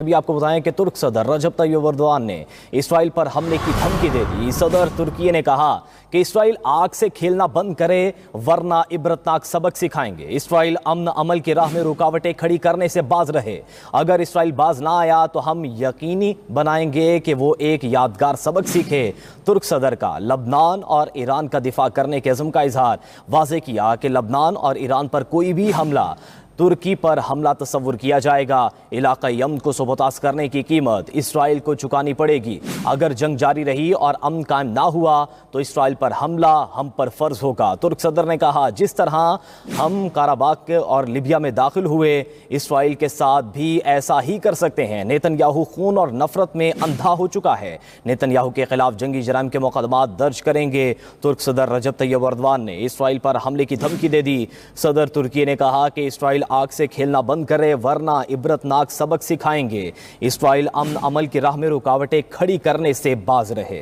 अभी आपको बताएं कि तुर्क सदर रजब तैयब एर्दोगान ने इसराइल पर हमले की धमकी दे दी। सदर तुर्की ने कहा कि इसराइल आग से खेलना बंद करे वरना इबरतनाक सबक सिखाएंगे। इसराइल अमन अमल की राह में रुकावटें खड़ी करने से बाज रहे। अगर इसराइल बाज ना आया तो हम यकीनी बनाएंगे कि वो एक यादगार सबक सीखे। तुर्क सदर का लबनान और ईरान का दिफा करने के अज़्म का इजहार। वाज़ेह किया कि लबनान और ईरान पर कोई भी हमला तुर्की पर हमला तस्वुर किया जाएगा। इलाका यमन को सबोतास करने की कीमत इसराइल को चुकानी पड़ेगी। अगर जंग जारी रही और अमन कायम ना हुआ तो इसराइल पर हमला हम पर फर्ज होगा। तुर्क सदर ने कहा, जिस तरह हम काराबाग और लिबिया में दाखिल हुए इसराइल के साथ भी ऐसा ही कर सकते हैं। नेतन्याहू खून और नफरत में अंधा हो चुका है। नेतन्याहू के खिलाफ जंगी जराइम के मुकदमात दर्ज करेंगे। तुर्क सदर रजब तैयब एर्दोगान ने इसराइल पर हमले की धमकी दे दी। सदर तुर्की ने कहा कि इसराइल आग से खेलना बंद करे वरना इबरतनाक सबक सिखाएंगे। इसराइल अमन अमल की राह में रुकावटें खड़ी करने से बाज रहे।